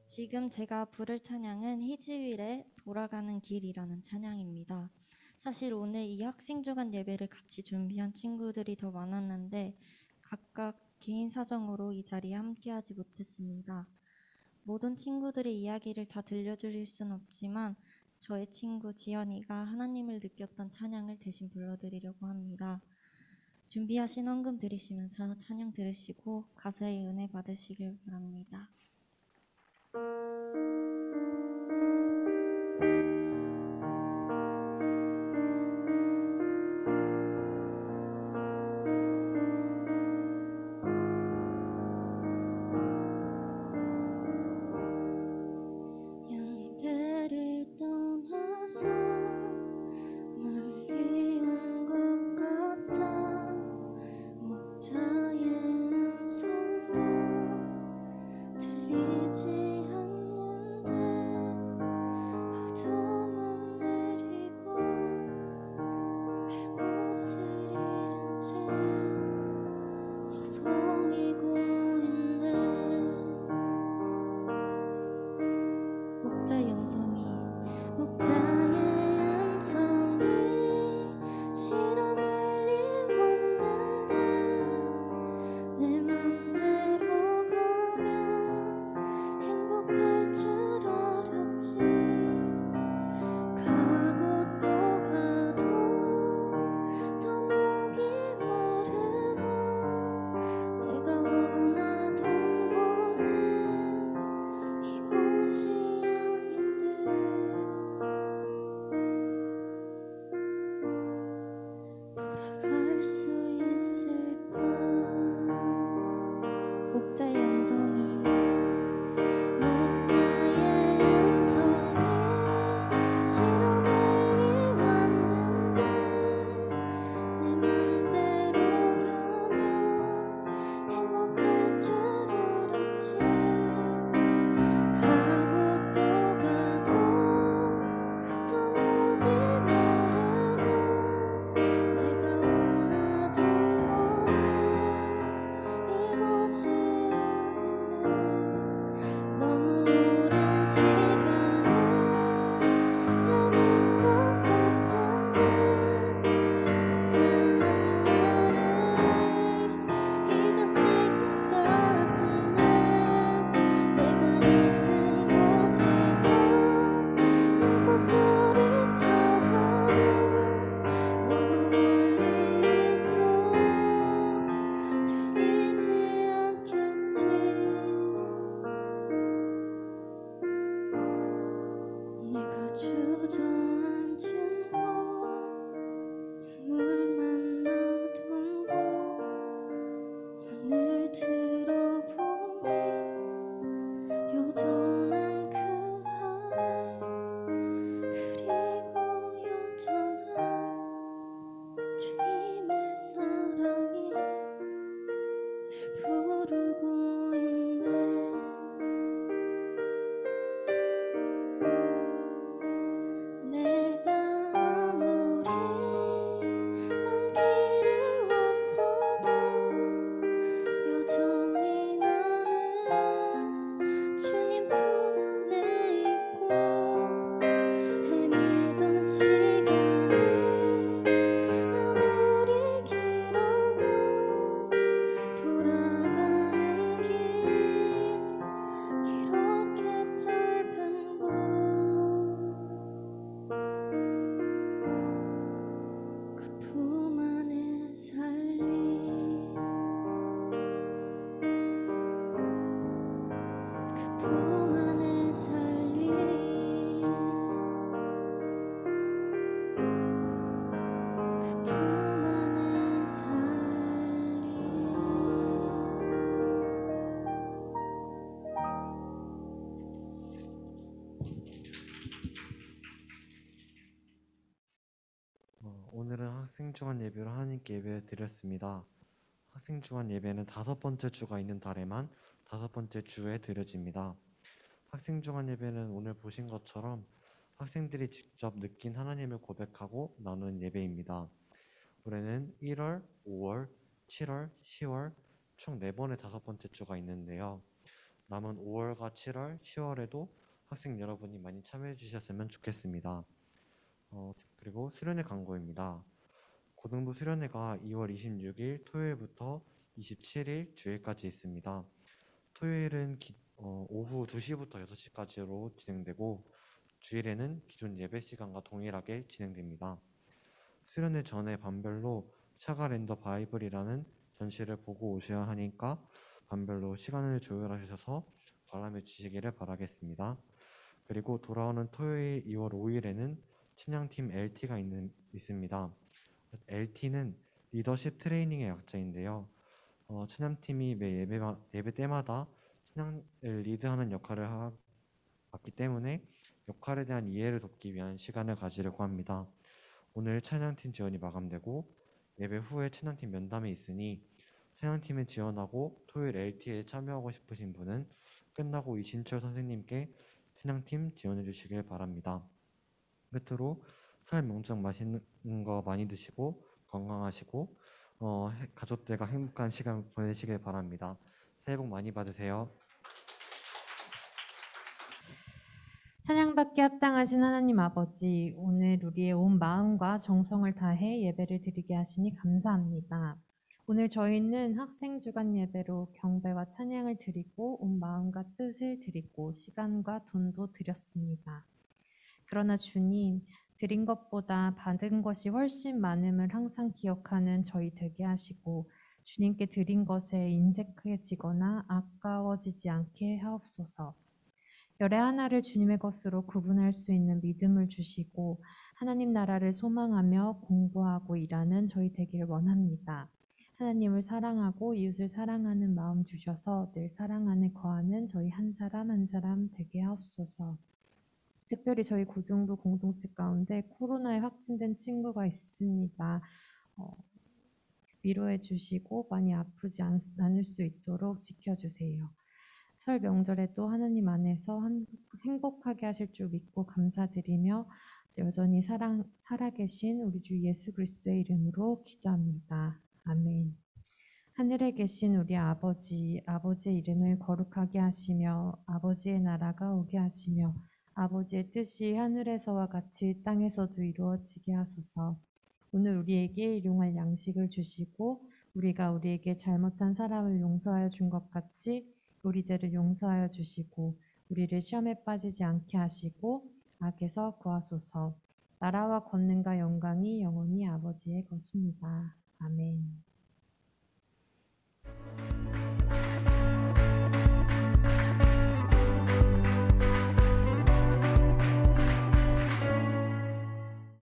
지금 제가 부를 찬양은 희지윌의 돌아가는 길이라는 찬양입니다. 사실 오늘 이 학생 주간 예배를 같이 준비한 친구들이 더 많았는데 각각 개인 사정으로 이 자리에 함께하지 못했습니다. 모든 친구들의 이야기를 다 들려드릴 순 없지만 저의 친구 지연이가 하나님을 느꼈던 찬양을 대신 불러드리려고 합니다. 준비하신 헌금 드리시면서 찬양 들으시고 가사의 은혜 받으시길 바랍니다. 양떼를 떠나서 멀리 온 것 같아 목자의 음성도 들려 주간 예배로 하나님께 예배를 드렸습니다. 학생 주간 예배는 5번째 주가 있는 달에만 5번째 주에 드려집니다. 학생 주간 예배는 오늘 보신 것처럼 학생들이 직접 느낀 하나님을 고백하고 나누는 예배입니다. 올해는 1월, 5월, 7월, 10월 총 4번의 5번째 주가 있는데요. 남은 5월과 7월, 10월에도 학생 여러분이 많이 참여해 주셨으면 좋겠습니다. 그리고 수련회 광고입니다. 고등부 수련회가 2월 26일 토요일부터 27일 주일까지 있습니다. 토요일은 오후 2시부터 6시까지로 진행되고 주일에는 기존 예배 시간과 동일하게 진행됩니다. 수련회 전에 반별로 샤갈 앤 더 바이블이라는 전시를 보고 오셔야 하니까 반별로 시간을 조율하셔서 관람해 주시기를 바라겠습니다. 그리고 돌아오는 토요일 2월 5일에는 찬양팀 LT가 있습니다. LT는 리더십 트레이닝의 약자인데요. 찬양팀이 매 예배 때마다 찬양을 리드하는 역할을 맡기 때문에 역할에 대한 이해를 돕기 위한 시간을 가지려고 합니다. 오늘 찬양팀 지원이 마감되고 예배 후에 찬양팀 면담이 있으니 찬양팀에 지원하고 토요일 LT에 참여하고 싶으신 분은 끝나고 이신철 선생님께 찬양팀 지원해 주시길 바랍니다. 끝으로 설 명절 맛있는 거 많이 드시고 건강하시고 가족들과 행복한 시간 보내시길 바랍니다. 새해 복 많이 받으세요. 찬양받기에 합당하신 하나님 아버지, 오늘 우리의 온 마음과 정성을 다해 예배를 드리게 하시니 감사합니다. 오늘 저희는 학생 주간 예배로 경배와 찬양을 드리고 온 마음과 뜻을 드리고 시간과 돈도 드렸습니다. 그러나 주님, 드린 것보다 받은 것이 훨씬 많음을 항상 기억하는 저희 되게 하시고 주님께 드린 것에 인색해지거나 아까워지지 않게 하옵소서. 열의 하나를 주님의 것으로 구분할 수 있는 믿음을 주시고 하나님 나라를 소망하며 공부하고 일하는 저희 되길 원합니다. 하나님을 사랑하고 이웃을 사랑하는 마음 주셔서 늘 사랑 안에 거하는 저희 한 사람 한 사람 되게 하옵소서. 특별히 저희 고등부 공동체 가운데 코로나에 확진된 친구가 있습니다. 위로해 주시고 많이 아프지 않을 수 있도록 지켜주세요. 설 명절에도 하나님 안에서 행복하게 하실 줄 믿고 감사드리며 여전히 살아계신 우리 주 예수 그리스도의 이름으로 기도합니다. 아멘. 하늘에 계신 우리 아버지, 아버지의 이름을 거룩하게 하시며 아버지의 나라가 오게 하시며 아버지의 뜻이 하늘에서와 같이 땅에서도 이루어지게 하소서. 오늘 우리에게 일용할 양식을 주시고 우리가 우리에게 잘못한 사람을 용서하여 준 것 같이 우리 죄를 용서하여 주시고 우리를 시험에 빠지지 않게 하시고 악에서 구하소서. 나라와 권능과 영광이 영원히 아버지의 것입니다. 아멘.